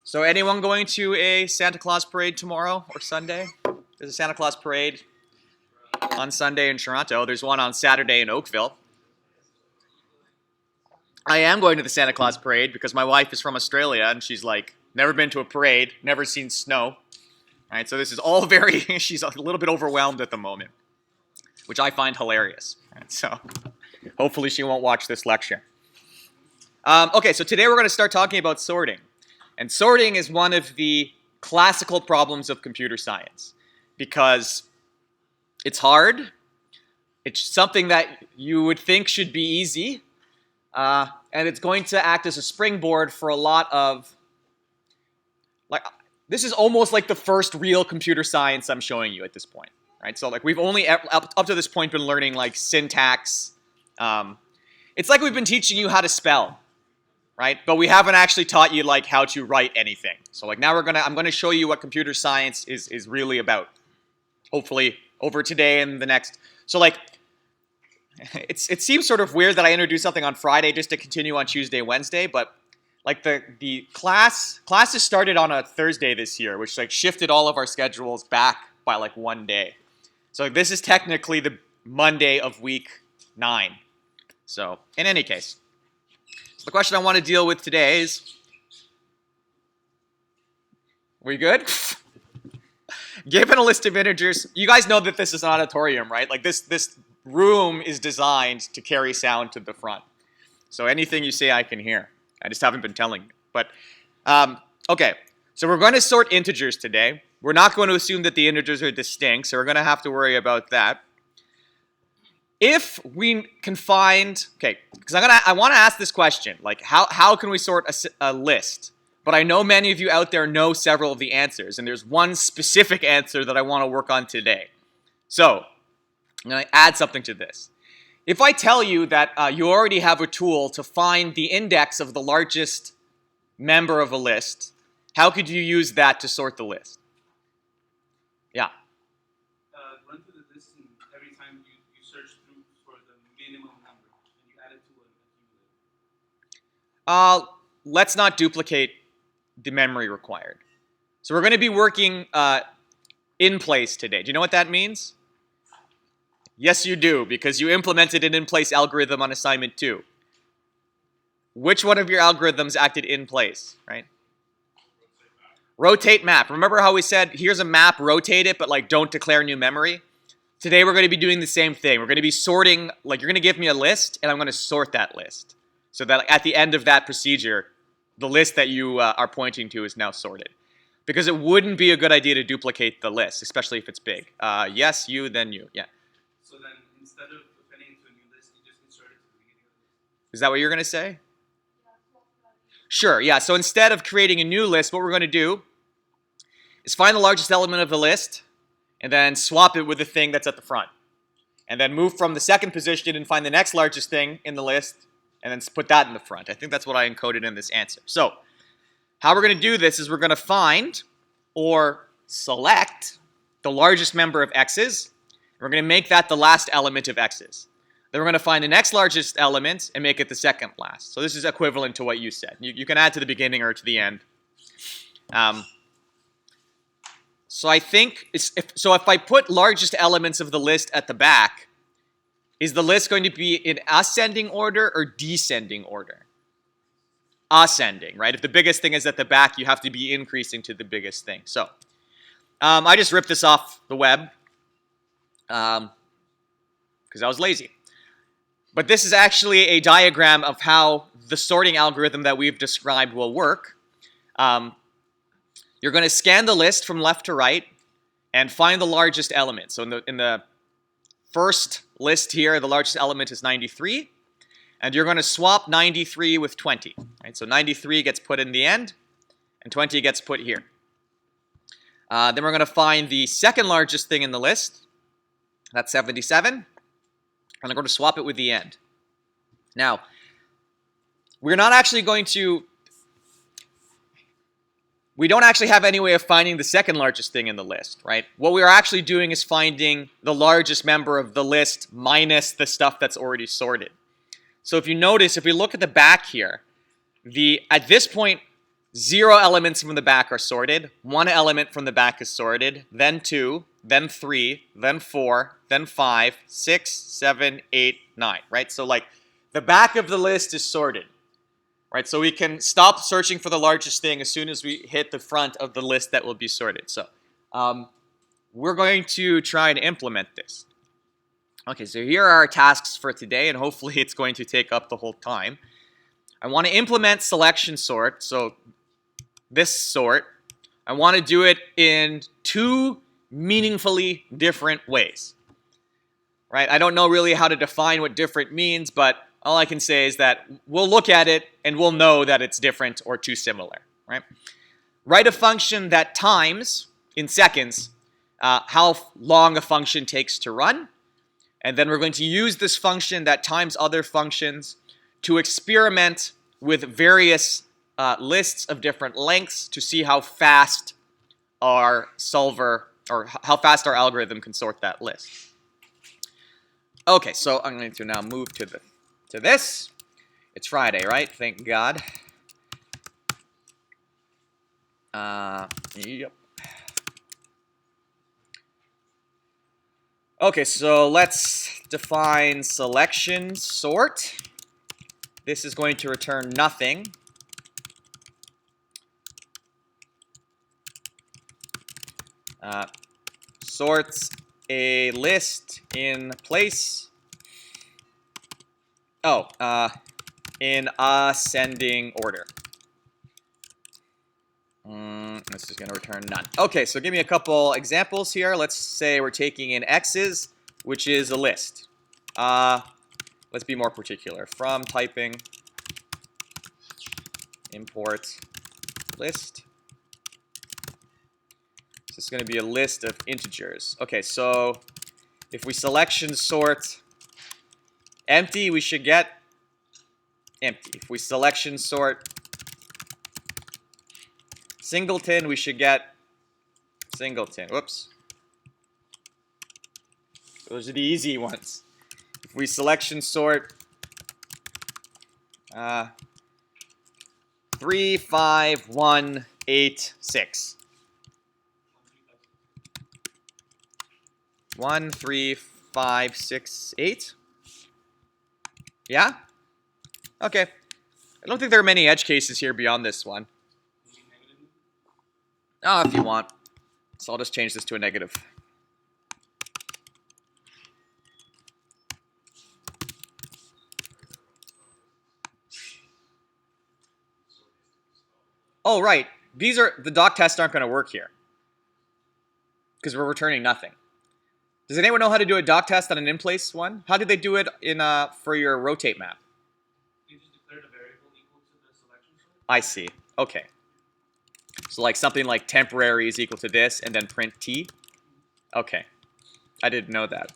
So anyone going to a Santa Claus parade tomorrow or Sunday? There's a Santa Claus parade on Sunday in Toronto. There's one on Saturday in Oakville. I am going to the Santa Claus parade because my wife is from Australia and she's like, never been to a parade, never seen snow. All right, so this is all very, she's a little bit overwhelmed at the moment, which I find hilarious. Right, so hopefully she won't watch this lecture. Okay, so today we're going to start talking about sorting. And sorting is one of the classical problems of computer science because it's hard. It's something that you would think should be easy. And it's going to act as a springboard for a lot of, this is almost like the first real computer science I'm showing you at this point, right? So we've only up to this point been learning syntax. It's like we've been teaching you how to spell, right? But we haven't actually taught you how to write anything. So now I'm gonna show you what computer science is really about. Hopefully over today and the next. So it seems sort of weird that I introduced something on Friday just to continue on Tuesday, Wednesday, but the classes started on a Thursday this year, which shifted all of our schedules back by 1 day. So this is technically the Monday of week 9. So in any case, so the question I want to deal with today is, we good? Given a list of integers, you guys know that this is an auditorium, right? This room is designed to carry sound to the front. So anything you say I can hear. I just haven't been telling you. But, okay. So we're going to sort integers today. We're not going to assume that the integers are distinct, so we're going to have to worry about that. If we can find, okay, because I want to ask this question, how can we sort a list? But I know many of you out there know several of the answers, and there's one specific answer that I want to work on today. So I'm going to add something to this. If I tell you that you already have a tool to find the index of the largest member of a list, how could you use that to sort the list? Yeah. Run through the list, and every time you search through for the minimum number, and you add it to an accumulator. Let's not duplicate the memory required. So we're going to be working in place today. Do you know what that means? Yes, you do, because you implemented an in-place algorithm on assignment 2. Which one of your algorithms acted in place, right? Rotate map. Remember how we said, here's a map, rotate it, but don't declare new memory? Today we're going to be doing the same thing. We're going to be sorting, you're going to give me a list, and I'm going to sort that list. So that at the end of that procedure, the list that you are pointing to is now sorted. Because it wouldn't be a good idea to duplicate the list, especially if it's big. Yes, you, then you, yeah. So then, instead of appending it to a new list, you just insert it to the beginning of the list. Is that what you're going to say? Sure, yeah. So instead of creating a new list, what we're going to do is find the largest element of the list and then swap it with the thing that's at the front. And then move from the second position and find the next largest thing in the list and then put that in the front. I think that's what I encoded in this answer. So how we're going to do this is we're going to find or select the largest member of x's. We're going to make that the last element of x's. Then we're going to find the next largest element and make it the second last. So this is equivalent to what you said. You can add to the beginning or to the end. So I think, if I put largest elements of the list at the back, is the list going to be in ascending order or descending order? Ascending, right? If the biggest thing is at the back, you have to be increasing to the biggest thing. So I just ripped this off the web because I was lazy. But this is actually a diagram of how the sorting algorithm that we've described will work. You're going to scan the list from left to right and find the largest element. So in the first list here, the largest element is 93. And you're going to swap 93 with 20. Right? So 93 gets put in the end, and 20 gets put here. Then we're going to find the second largest thing in the list. That's 77. And I'm going to swap it with the end. Now, we're not actually going to... We don't actually have any way of finding the second largest thing in the list, right? What we are actually doing is finding the largest member of the list minus the stuff that's already sorted. So if you notice, if we look at the back here, at this point, 0 elements from the back are sorted, 1 element from the back is sorted, then 2, then 3, then 4, then 5, 6, 7, 8, 9, right? So like the back of the list is sorted, right? So we can stop searching for the largest thing as soon as we hit the front of the list that will be sorted. So we're going to try and implement this. Okay, so here are our tasks for today, and hopefully it's going to take up the whole time. I want to implement selection sort, so this sort. I want to do it in 2 meaningfully different ways, right? I don't know really how to define what different means, but all I can say is that we'll look at it and we'll know that it's different or too similar, right? Write a function that times, in seconds, how long a function takes to run. And then we're going to use this function that times other functions to experiment with various lists of different lengths to see how fast our solver, or how fast our algorithm can sort that list. Okay, so I'm going to now move to this. It's Friday, right? Thank God. Yep. Okay, so let's define selection sort. This is going to return nothing. Sorts a list in place. In ascending order. This is going to return none. Okay, so give me a couple examples here. Let's say we're taking in x's, which is a list. Let's be more particular. From typing import list. This is going to be a list of integers. Okay, so if we selection sort empty, we should get empty. If we selection sort singleton, we should get singleton. Whoops. Those are the easy ones. If we selection sort 3, 5, 1, 8, 6. 1, 3, 5, 6, 8. Yeah? Okay. I don't think there are many edge cases here beyond this one. Oh, if you want. So I'll just change this to a negative. Oh, right. The doc tests aren't going to work here because we're returning nothing. Does anyone know how to do a doc test on an in-place one? How did they do it for your rotate map? You just declared a variable equal to the selection sort? I see. Okay. So like something like temporary is equal to this and then print t? Okay. I didn't know that.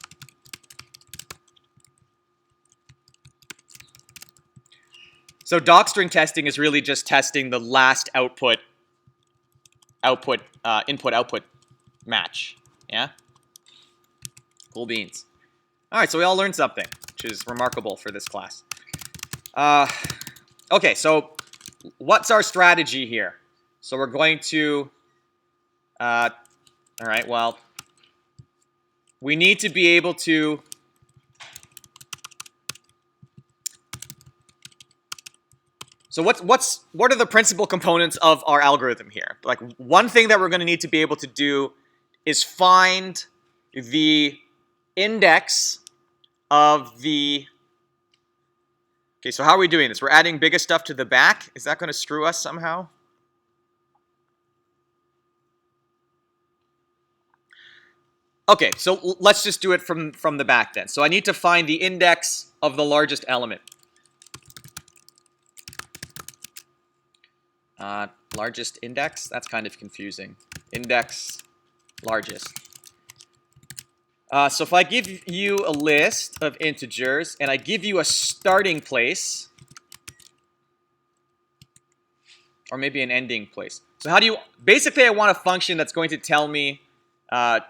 So docstring testing is really just testing the last input-output match. Yeah? Cool beans. All right, so we all learned something, which is remarkable for this class. Okay, so what's our strategy here? So we're going to, all right, well, we need to be able to so what are the principal components of our algorithm here? Like one thing that we're going to need to be able to do is find the index of the. Okay, so how are we doing this? We're adding biggest stuff to the back. Is that going to screw us somehow? Okay, so let's just do it from the back then. So I need to find the index of the largest element. Largest index? That's kind of confusing. Index largest. So if I give you a list of integers and I give you a starting place, or maybe an ending place. So how do you, basically I want a function that's going to tell me, oh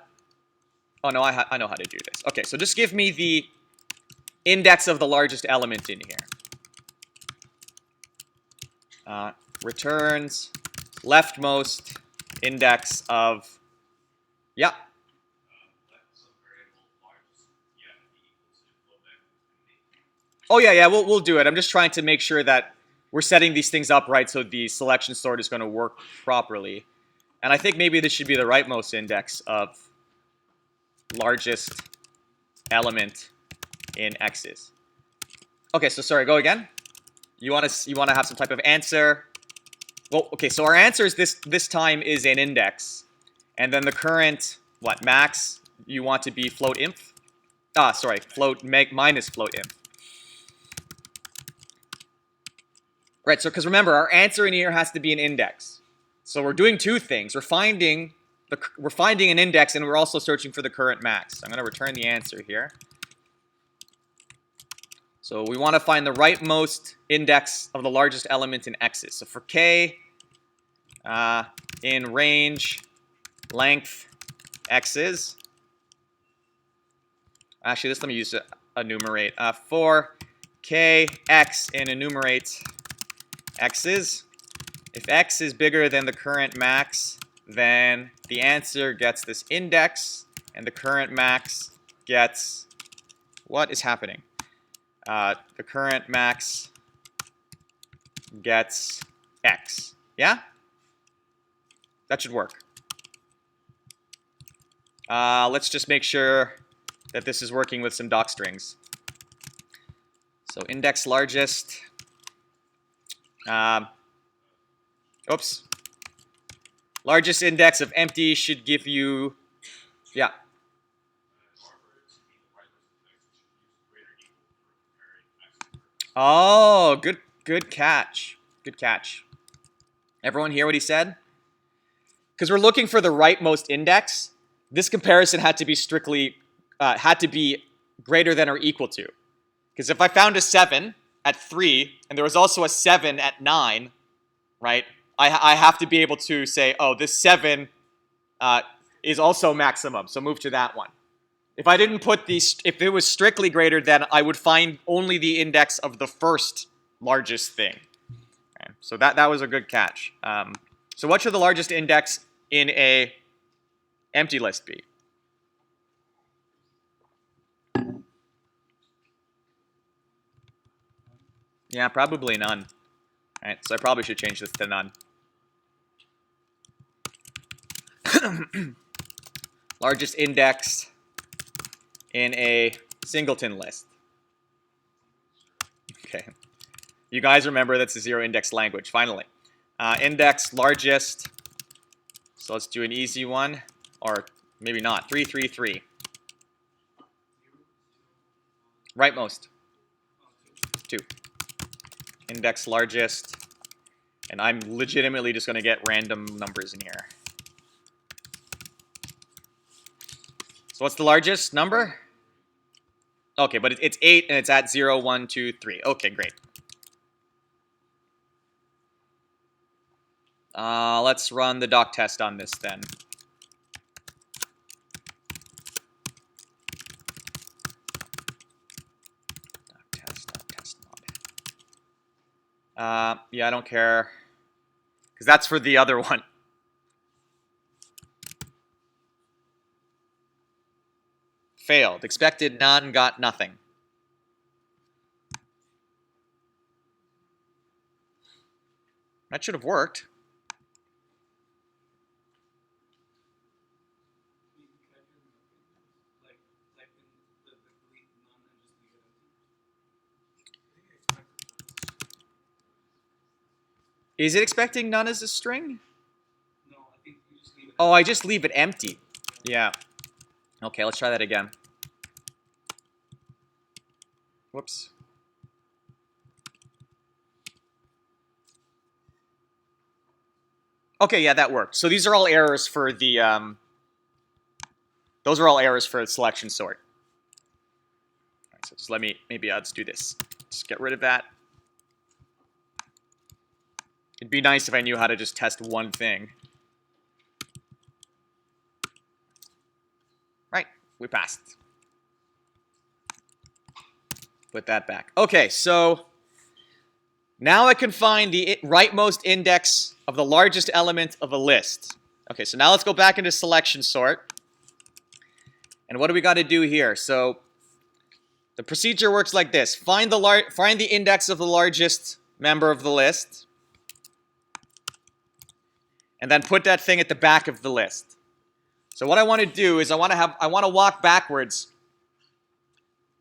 no, I know how to do this. Okay, so just give me the index of the largest element in here. returns leftmost index of, yeah. Oh yeah, we'll do it. I'm just trying to make sure that we're setting these things up right so the selection sort is going to work properly. And I think maybe this should be the rightmost index of largest element in X's. Okay, so sorry, go again. You want to have some type of answer. Well, okay, so our answer is this time is an index. And then the current, what, max, you want to be float inf? Sorry, float minus float inf. Right, so because remember, our answer in here has to be an index. So we're doing two things. We're finding an index, and we're also searching for the current max. I'm going to return the answer here. So we want to find the rightmost index of the largest element in X's. So for k, in range length X's, actually, let me use enumerate. For k x in enumerate X's, if X is bigger than the current max, then the answer gets this index, and the current max gets, what is happening? The current max gets X. Yeah? That should work. Let's just make sure that this is working with some doc strings. So index largest. Oops. Largest index of empty should give you, yeah. Oh, good catch. Good catch. Everyone hear what he said? Because we're looking for the rightmost index, this comparison had to be greater than or equal to. Because if I found a 7 at 3, and there was also a 7 at 9, right, I have to be able to say, oh, this 7 is also maximum, so move to that one. If I didn't put if it was strictly greater than, I would find only the index of the first largest thing. Okay, so that was a good catch. So what should the largest index in a empty list be? Yeah, probably none. All right, so I probably should change this to none. Largest index in a singleton list. Okay. You guys remember that's a zero index language, finally. Index largest. So let's do an easy one, or maybe not. 333. Rightmost. 2. Index largest. And I'm legitimately just going to get random numbers in here. So what's the largest number? Okay, but it's 8 and it's at 0, 1, 2, 3. Okay, great. Let's run the doc test on this then. Doc test mod. Yeah, I don't care. Because that's for the other one. Failed. Expected none, got nothing. That should have worked. Is it expecting none as a string? No, I think you just leave it. Oh, I just leave it empty. Yeah. Okay, let's try that again. Whoops. Okay, yeah, that worked. So these are all errors for the, those are all errors for the selection sort. All right, so just maybe I'll just do this. Just get rid of that. It'd be nice if I knew how to just test one thing. Right, we passed. Put that back. Okay, so Now I can find the rightmost index of the largest element of a list. Okay, so now let's go back into selection sort. And what do we got to do here? So the procedure works like this. Find the index of the largest member of the list. And then put that thing at the back of the list. So what I want to do is I want to walk backwards.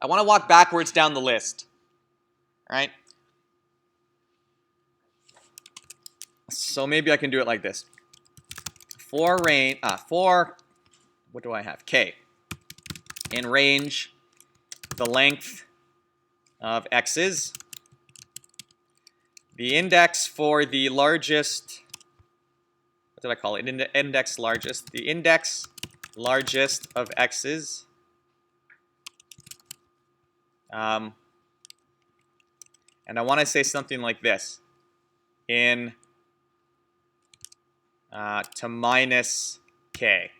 I want to walk backwards down the list. Right? So maybe I can do it like this. For what do I have? K. In range, the length of x's. The index for the largest, what did I call it? Index largest. The index largest of x's. And I want to say something like this. In to minus k.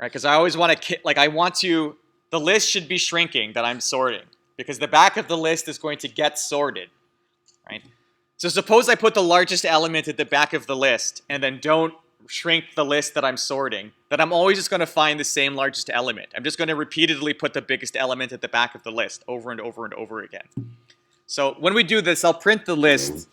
Right, because I always want to, the list should be shrinking that I'm sorting, because the back of the list is going to get sorted, right? So suppose I put the largest element at the back of the list and then don't shrink the list that I'm sorting, then I'm always just going to find the same largest element. I'm just going to repeatedly put the biggest element at the back of the list over and over and over again. So when we do this, I'll print the list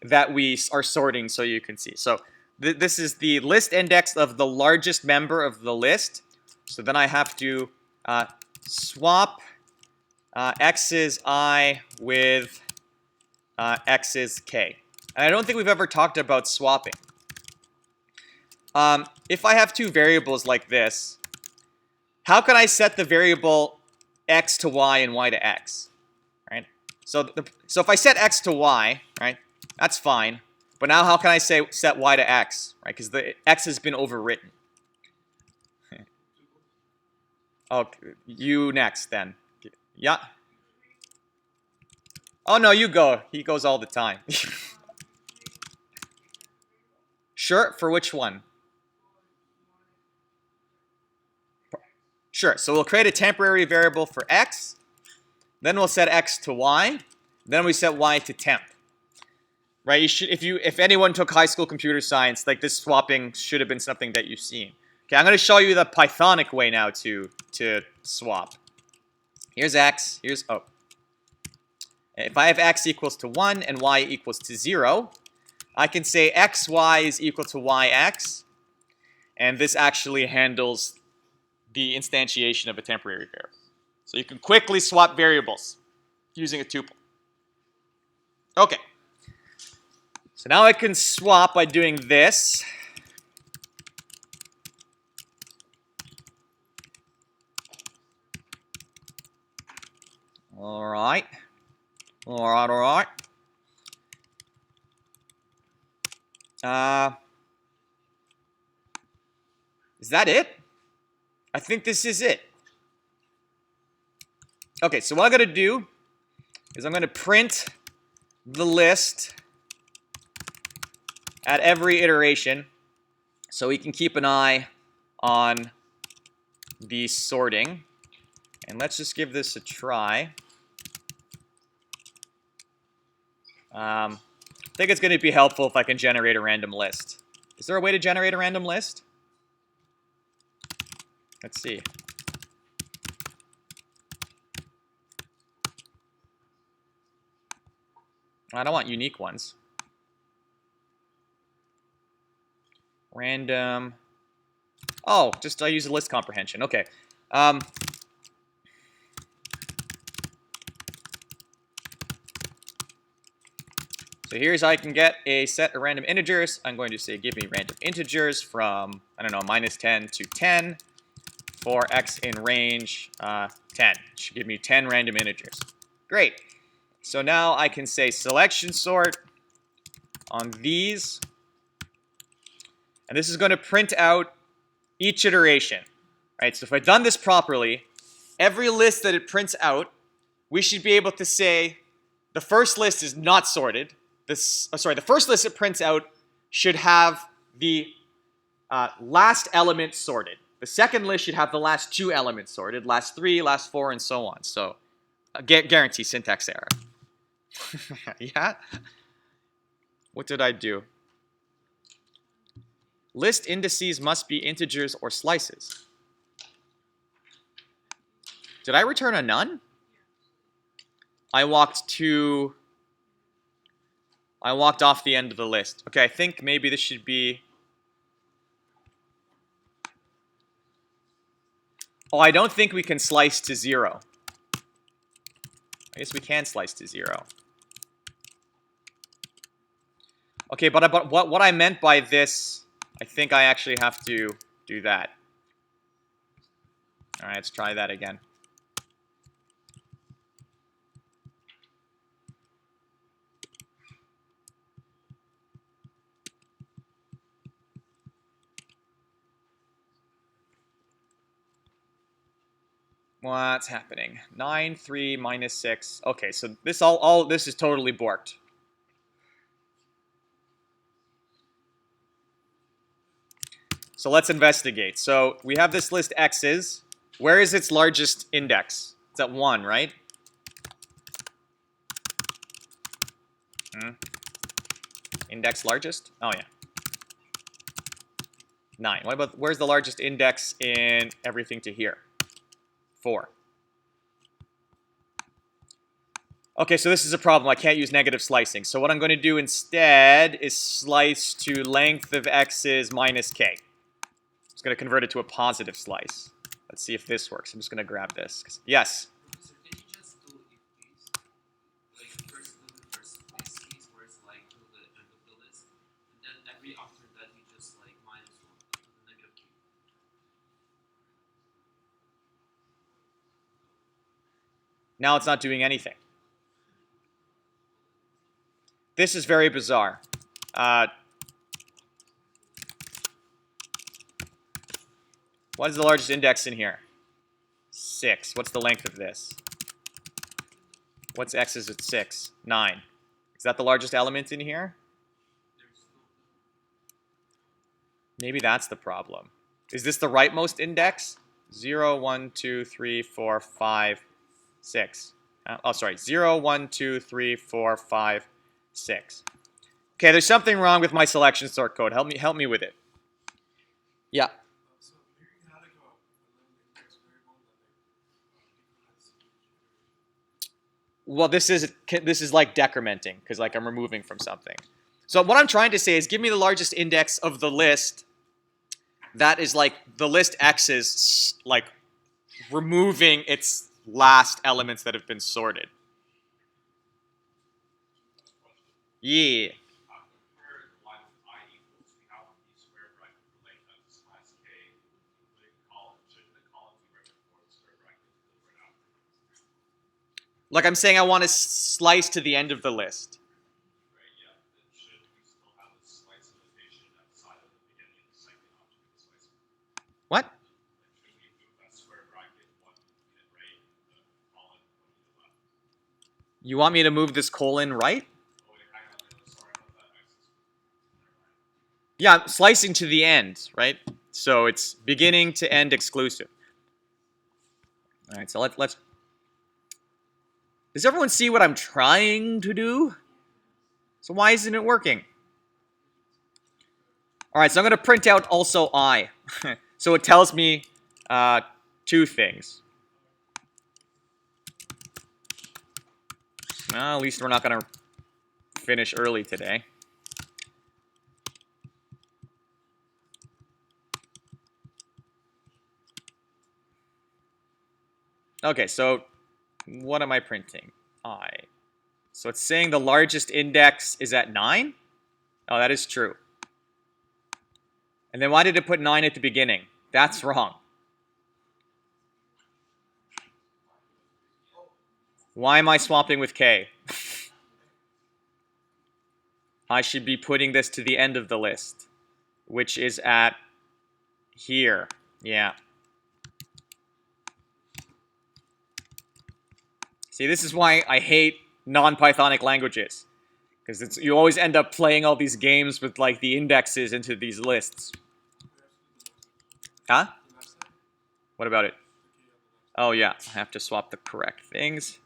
that we are sorting so you can see. So this is the list index of the largest member of the list. So then I have to swap x's I with x's k. And I don't think we've ever talked about swapping. If I have two variables like this, how can I set the variable x to y and y to x? Right? So if I set x to y, right, that's fine. But now how can I set y to x, right? Because the x has been overwritten. Oh, you next then. Yeah. Oh no, you go. He goes all the time. Sure, for which one? Sure, so we'll create a temporary variable for x. Then we'll set x to y. Then we set y to temp. Right? If anyone took high school computer science, like this swapping should have been something that you've seen. Okay, I'm going to show you the Pythonic way now to swap. Here's x. Here's O. If I have x equals to 1 and y equals to 0, I can say xy is equal to yx. And this actually handles the instantiation of a temporary variable. So you can quickly swap variables using a tuple. Okay. So now I can swap by doing this. All right. Is that it? I think this is it. Okay, so what I'm going to do is I'm going to print the list at every iteration so we can keep an eye on the sorting. And let's just give this a try. I think it's going to be helpful if I can generate a random list. Is there a way to generate a random list? Let's see. I don't want unique ones. Random. Oh, just I use a list comprehension. Okay. So here's how I can get a set of random integers. I'm going to say give me random integers from, I don't know, -10 to 10 for x in range 10. It should give me 10 random integers. Great. So now I can say selection sort on these. And this is going to print out each iteration. Right? So if I've done this properly, every list that it prints out, we should be able to say the first list is not sorted. The first list it prints out should have the last element sorted. The second list should have the last 2 elements sorted, last 3, last 4, and so on. So guarantee syntax error. Yeah? What did I do? List indices must be integers or slices. Did I return a none? I walked off the end of the list. Okay, I think maybe this should be... Oh, I don't think we can slice to 0. I guess we can slice to 0. Okay, but what I meant by this, I think I actually have to do that. All right, let's try that again. What's happening? 9, 3, minus 6. Okay, so this all this is totally borked. So let's investigate. So we have this list x's. Where is its largest index? It's at 1, right? Index largest? Oh, yeah. 9. What about, where's the largest index in everything to here? 4. Okay, so this is a problem. I can't use negative slicing. So what I'm going to do instead is slice to length of x's minus k. It's going to convert it to a positive slice. Let's see if this works. I'm just going to grab this. Yes? Professor, can you just do if case? Like first do the first place case where it's like to the end of the list, and then every after that you just like minus 1 to the negative k. Now it's not doing anything. This is very bizarre. What is the largest index in here? 6. What's the length of this? What's x is at 6? 9. Is that the largest element in here? Maybe that's the problem. Is this the rightmost index? 0, 1, 2, 3, 4, 5, 6. Oh, sorry. 0, 1, 2, 3, 4, 5, 6. Okay, there's something wrong with my selection sort code. Help me with it. Yeah. So figuring out like a index variable that has Well, this is like decrementing because like I'm removing from something. So what I'm trying to say is give me the largest index of the list that is like the list X is like removing its last elements that have been sorted. Yeah. where the line of I equals, we have the square bracket relate as class K, including column. Should the column be right before the square bracket right after? Like I'm saying I want to slice to the end of the list. Right, yeah. Then should we still have the slice notation outside of the beginning of the second object of the slice? What? Like, should we move that square bracket one unit right, the column one unit left? You want me to move this colon right? Oh wait, hang on, sorry about that. X is never mind. Yeah, I'm slicing to the end, right? So it's beginning to end exclusive. All right, so let's. Does everyone see what I'm trying to do? So why isn't it working? All right, so I'm going to print out also I. So it tells me two things. Well, at least we're not going to finish early today. Okay, so what am I printing? I. So it's saying the largest index is at 9? Oh, that is true. And then why did it put 9 at the beginning? That's wrong. Why am I swapping with K? I should be putting this to the end of the list, which is at here. Yeah. See, this is why I hate non-Pythonic languages. Because you always end up playing all these games with like the indexes into these lists. Huh? What about it? Oh yeah, I have to swap the correct things.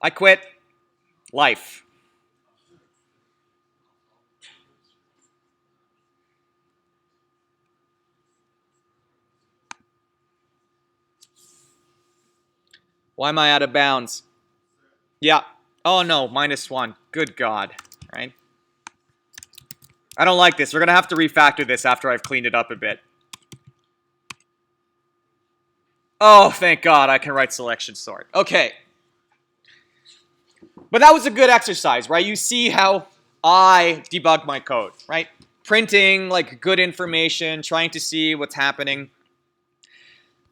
I quit. Life. Why am I out of bounds? Yeah. Oh no, -1. Good God. Right? I don't like this. We're going to have to refactor this after I've cleaned it up a bit. Oh, thank God I can write selection sort. Okay. But that was a good exercise, right? You see how I debug my code, right? Printing like good information, trying to see what's happening.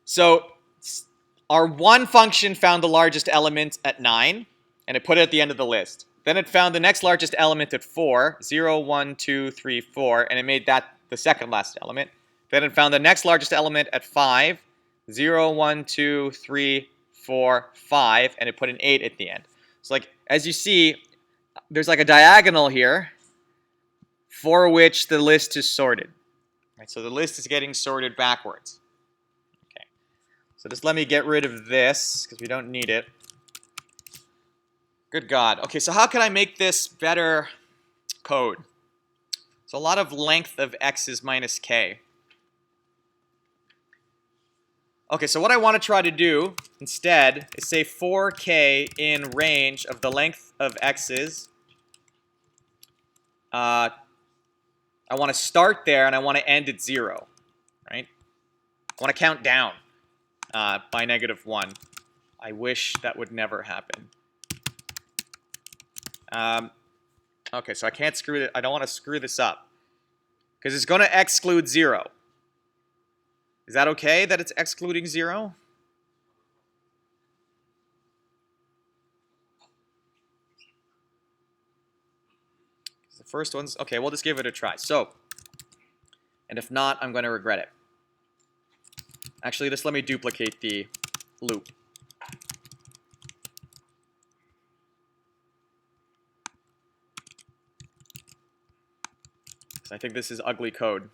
So our one function found the largest element at 9, and it put it at the end of the list. Then it found the next largest element at 4, 0, 1, 2, 3, 4, and it made that the second last element. Then it found the next largest element at 5, 0, 1, 2, 3, 4, 5, and it put an 8 at the end. So like, as you see, there's like a diagonal here for which the list is sorted. Right, so the list is getting sorted backwards. Okay, so just let me get rid of this because we don't need it. Good God. Okay, so how can I make this better code? So a lot of length of x's minus k. Okay, so what I want to try to do instead is say 4k in range of the length of x's. I want to start there and I want to end at 0, right? I want to count down by -1. I wish that would never happen. Okay, so I can't screw it. I don't want to screw this up because it's going to exclude 0. Is that okay that it's excluding 0? The first one's okay. We'll just give it a try. So, and if not, I'm going to regret it. Actually, just let me duplicate the loop. I think this is ugly code.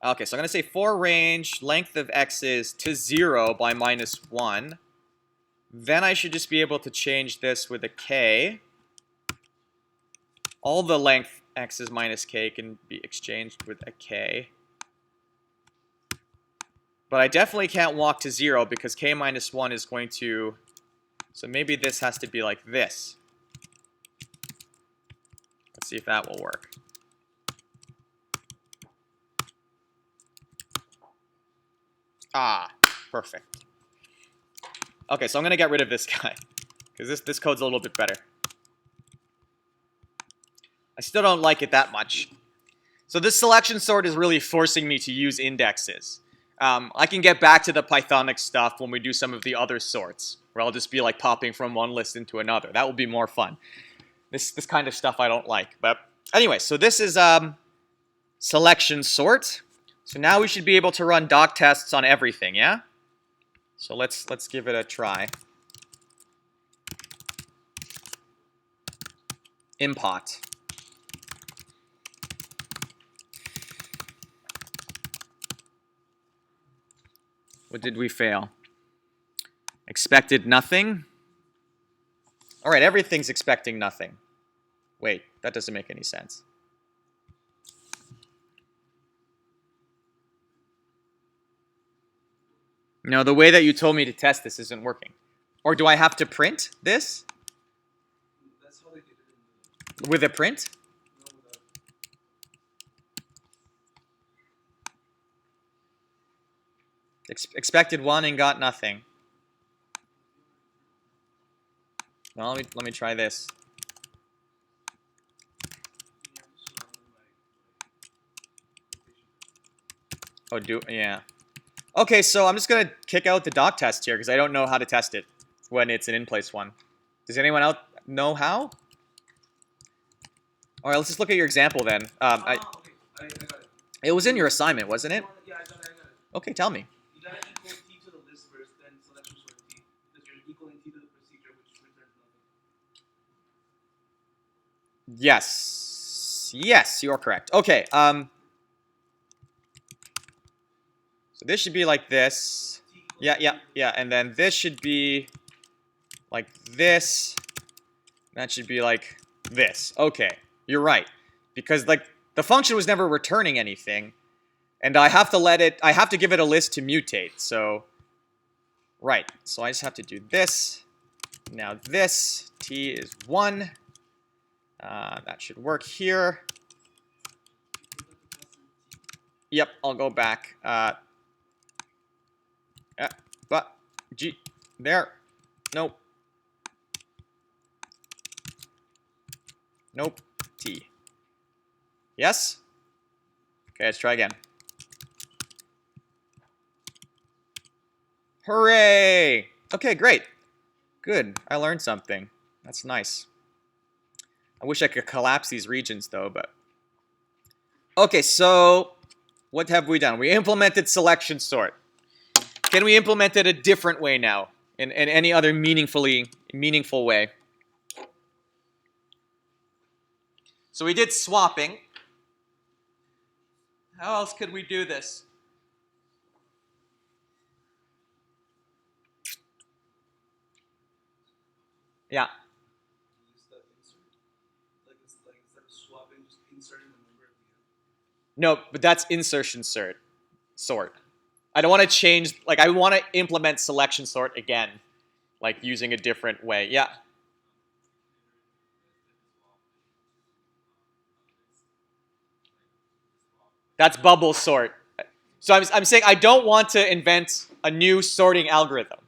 Okay, so I'm going to say for range length of x's to 0 by -1. Then I should just be able to change this with a k. All the length x's minus k can be exchanged with a k. But I definitely can't walk to 0 because k minus 1 is going to... So maybe this has to be like this. Let's see if that will work. Ah, perfect. Okay, so I'm going to get rid of this guy because this code's a little bit better. I still don't like it that much. So this selection sort is really forcing me to use indexes. I can get back to the Pythonic stuff when we do some of the other sorts, where I'll just be like popping from one list into another. That will be more fun. This kind of stuff I don't like. But anyway, so this is selection sort. So now we should be able to run doc tests on everything, yeah? So let's give it a try. Impot. What did we fail? Expected nothing? All right, everything's expecting nothing. Wait, that doesn't make any sense. No, the way that you told me to test this isn't working. Or do I have to print this? That's how they did it in With a print? the, no, Expected 1 and got nothing. Well, let me try this. Oh, yeah. Okay, so I'm just gonna kick out the doc test here because I don't know how to test it when it's an in-place one. Does anyone else know how? All right, let's just look at your example then. okay, I got it. It was in your assignment, wasn't it? Yeah, I got it. Okay, tell me. You gotta equal t to the list first, then selection sort t, because you're equaling t to the procedure, which returns nothing. Yes. Yes, you're correct. Okay. So this should be like this. Yeah. And then this should be like this. That should be like this. Okay, you're right. Because like the function was never returning anything, and I have to give it a list to mutate. So, right. So I just have to do this. Now this t is 1. That should work here. Yep, I'll go back. But G there. Nope. Nope. T. Yes? Okay, let's try again. Hooray! Okay, great. Good. I learned something. That's nice. I wish I could collapse these regions though, but... Okay, so what have we done? We implemented selection sort. Can we implement it a different way now? In any other meaningful way? So we did swapping. How else could we do this? Yeah. Use the insert. Like instead of swapping, just inserting the number at the end. No, but that's insertion sort. I don't want to change, like I want to implement selection sort again, like using a different way. Yeah. That's bubble sort. So I'm saying I don't want to invent a new sorting algorithm.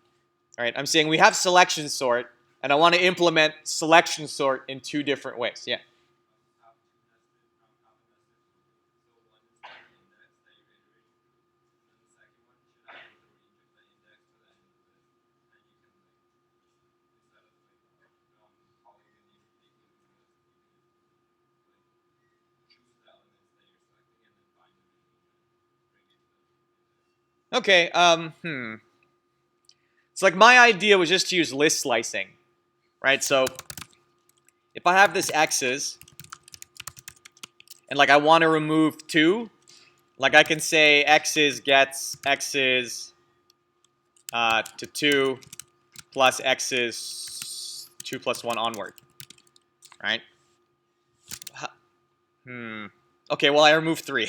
All right, I'm saying we have selection sort, and I want to implement selection sort in 2 different ways. Yeah. Okay, So like my idea was just to use list slicing, right? So if I have this x's, and like I want to remove 2, like I can say x's gets x's to 2 plus x's 2 plus 1 onward, right? Okay, well I removed 3.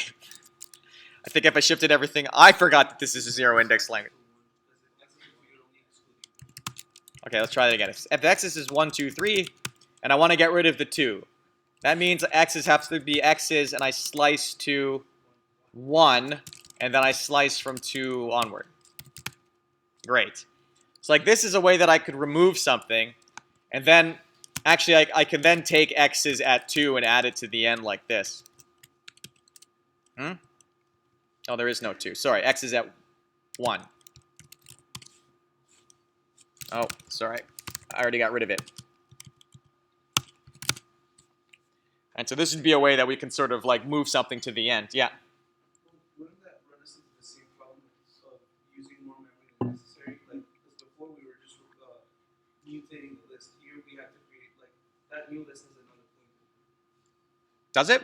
I think if I shifted everything, I forgot that this is a 0 index language. Okay, let's try that again. If x's is 1, 2, 3, and I want to get rid of the 2, that means x's have to be x's, and I slice to 1, and then I slice from 2 onward. Great. So like this is a way that I could remove something, and then actually I can then take x's at 2 and add it to the end like this. Oh, there is no 2. Sorry, x is at 1. Oh, sorry. I already got rid of it. And so this would be a way that we can sort of like move something to the end. Yeah. Wouldn't that run us into the same problem of using more memory than necessary? Like, because before we were just mutating the list. Here we have to create, like, that new list is another pointer. Does it?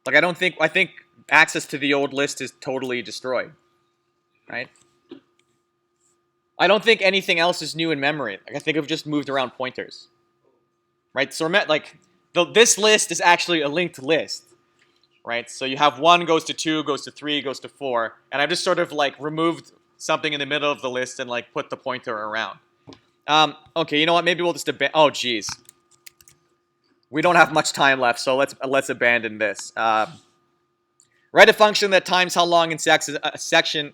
Like I think access to the old list is totally destroyed, right? I don't think anything else is new in memory. Like I think I've just moved around pointers, right? So this list is actually a linked list, right? So you have 1 goes to 2, goes to 3, goes to 4, and I've just sort of like removed something in the middle of the list and like put the pointer around. Okay, you know what? Maybe we'll just oh geez, we don't have much time left, so let's abandon this. Write a function that times how long in section.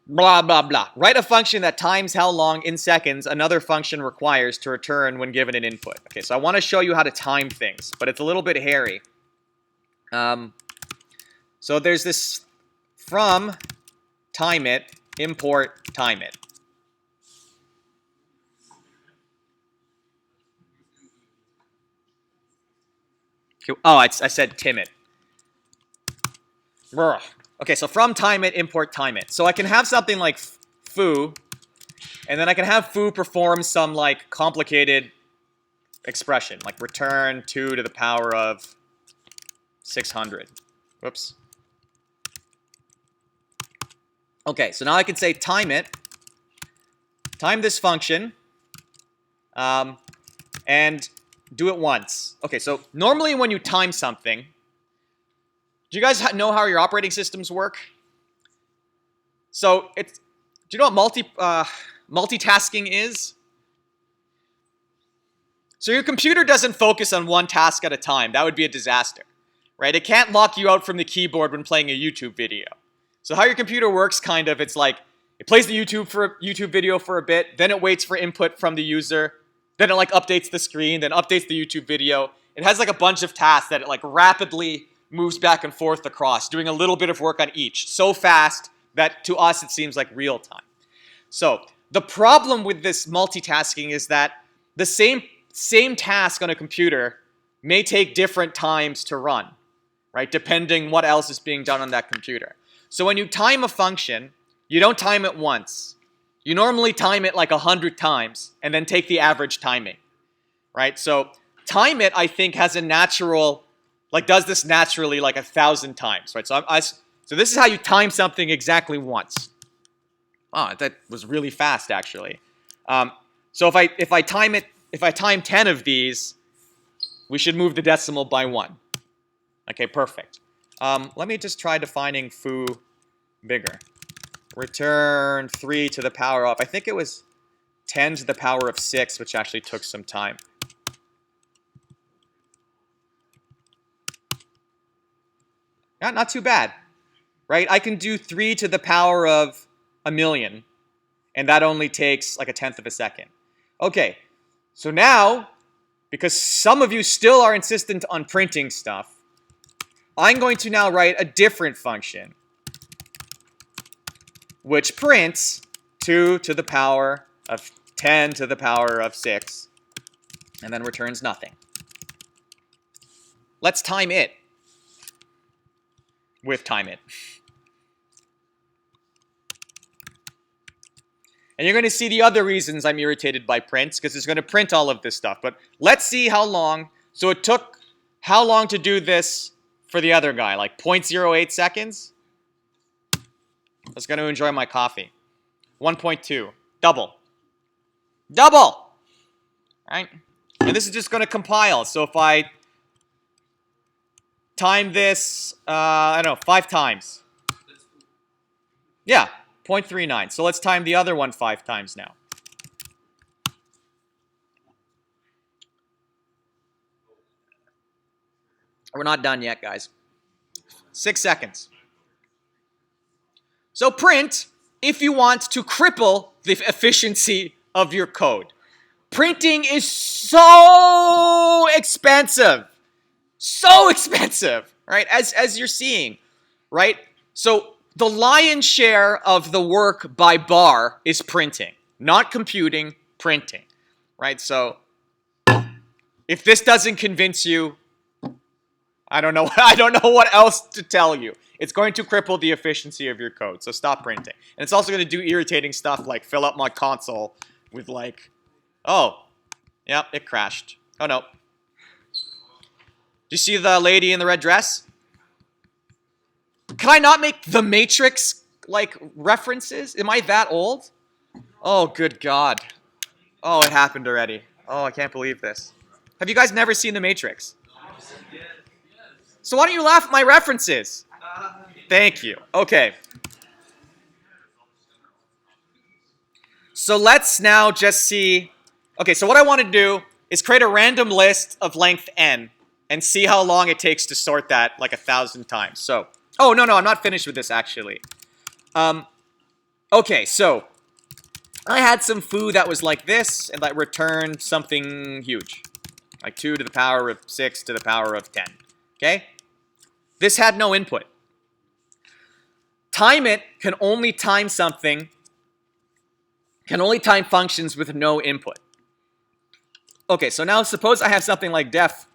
Blah, blah, blah. Write a function that times how long in seconds another function requires to return when given an input. Okay, so I want to show you how to time things, but it's a little bit hairy. So there's this from time it, import time it. Oh, I said timid. Okay, so from time it, import time it. So I can have something like foo, and then I can have foo perform some like complicated expression, like return 2 to the power of 600. Whoops. Okay, so now I can say time it, time this function, and do it once. Okay, so normally when you time something, do you guys know how your operating systems work? So do you know what multitasking is? So your computer doesn't focus on one task at a time. That would be a disaster, right? It can't lock you out from the keyboard when playing a YouTube video. So how your computer works, kind of, it's like it plays the YouTube video for a bit, then it waits for input from the user, then it like updates the screen, then updates the YouTube video. It has like a bunch of tasks that it like rapidly moves back and forth across, doing a little bit of work on each, so fast that to us it seems like real time. So the problem with this multitasking is that the same task on a computer may take different times to run, right? Depending what else is being done on that computer. So when you time a function, you don't time it once. You normally time it like 100 times and then take the average timing, right? So time it, I think, has a natural, like does this naturally like 1,000 times, right? So this is how you time something exactly once. Oh, that was really fast, actually. So if I time 10 of these, we should move the decimal by 1. Okay, perfect. Let me just try defining foo bigger. Return 3 to the power of, I think it was 10 to the power of 6, which actually took some time. Not too bad, right? I can do 3 to the power of 1,000,000, and that only takes like 1/10 of a second. Okay, so now, because some of you still are insistent on printing stuff, I'm going to now write a different function, which prints 2 to the power of 10 to the power of 6, and then returns nothing. Let's time it with time it. And you're going to see the other reasons I'm irritated by prints, because it's going to print all of this stuff. But let's see how long. So it took how long to do this for the other guy? Like 0.08 seconds? I was going to enjoy my coffee. 1.2. Double. Double! Right? And this is just going to compile. So if I time this, I don't know, 5 times. Yeah, 0.39. So let's time the other one 5 times now. We're not done yet, guys. 6 seconds. So print if you want to cripple the efficiency of your code. Printing is so expensive. So expensive, right? As you're seeing, right? So the lion's share of the work by bar is printing, not computing, printing, right? So if this doesn't convince you, I don't know what else to tell you. It's going to cripple the efficiency of your code, so stop printing. And it's also going to do irritating stuff like fill up my console with like, oh, yep, it crashed. Oh no. Do you see the lady in the red dress? Can I not make The Matrix like references? Am I that old? Oh, good God. Oh, it happened already. Oh, I can't believe this. Have you guys never seen The Matrix? So why don't you laugh at my references? Thank you. Okay. So let's now just see. Okay, so what I want to do is create a random list of length n and see how long it takes to sort that like 1,000 times. So, oh, no, I'm not finished with this actually. Okay, so I had some foo that was like this and that returned something huge. Like 2 to the power of 6 to the power of 10. Okay? This had no input. Time it can only time something, can only time functions with no input. Okay, so now suppose I have something like def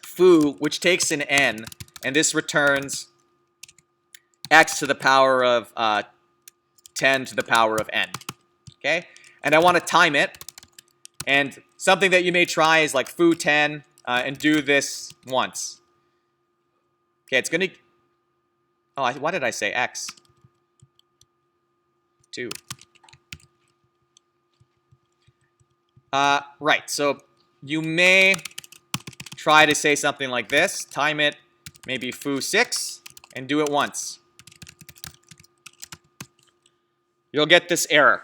foo, which takes an n, and this returns x to the power of 10 to the power of n. Okay? And I want to time it. And something that you may try is like foo10 and do this once. Okay, it's going to... Oh, what did I say? X. 2. Right, so you may try to say something like this. Time it maybe foo6 and do it once. You'll get this error.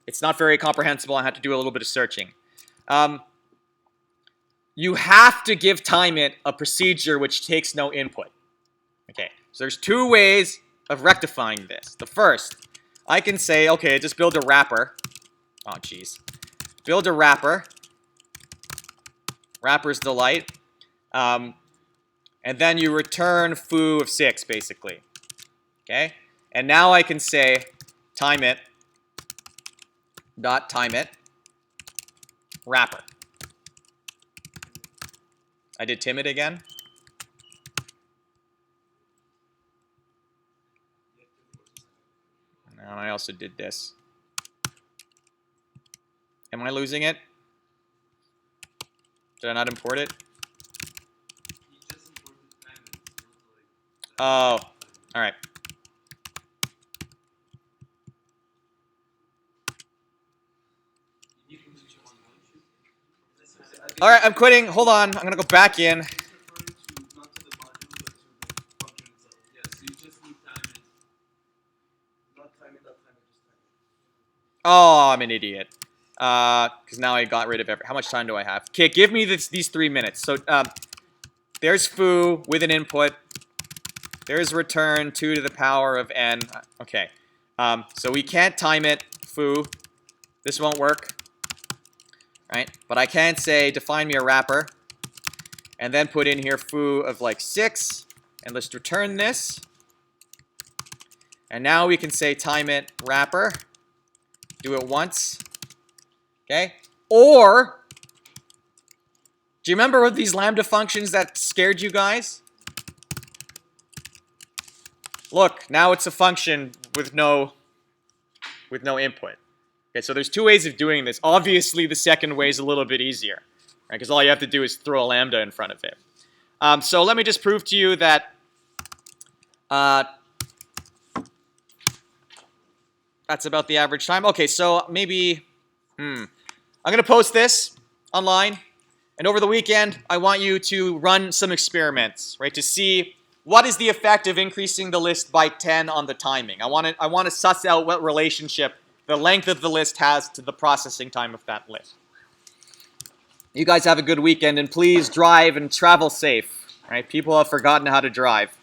It's not very comprehensible. I had to do a little bit of searching. You have to give time it a procedure which takes no input. Okay, so there's 2 ways of rectifying this. The first, I can say, okay, just build a wrapper. Oh, jeez. Build a wrapper. Wrapper's delight. And then you return foo of 6, basically. Okay? And now I can say time it dot time it wrapper. I did timid again. No, I also did this. Am I losing it? Did I not import it? You just imported time and it's not like Oh, all right. you can switch on one shoot. I think All right, I'm quitting. Hold on. I'm going to go back in. it's referring to not to the module, but to the function itself. Yes, you just need time and Not timing, not timing, just timing. Oh, I'm an idiot. Because now I got rid of how much time do I have? Okay, give me these 3 minutes. So there's foo with an input. There's return 2 to the power of n. Okay. So we can't time it foo. This won't work. Right? But I can say define me a wrapper. And then put in here foo of like 6. And let's return this. And now we can say time it wrapper. Do it once. Okay? Or, do you remember what these lambda functions that scared you guys? Look, now it's a function with no input. Okay, so there's 2 ways of doing this. Obviously, the second way is a little bit easier, right? Because all you have to do is throw a lambda in front of it. So let me just prove to you that that's about the average time. Okay, so maybe, I'm going to post this online. And over the weekend, I want you to run some experiments, right, to see what is the effect of increasing the list by 10 on the timing. I want to suss out what relationship the length of the list has to the processing time of that list. You guys have a good weekend, and please drive and travel safe. Right? People have forgotten how to drive.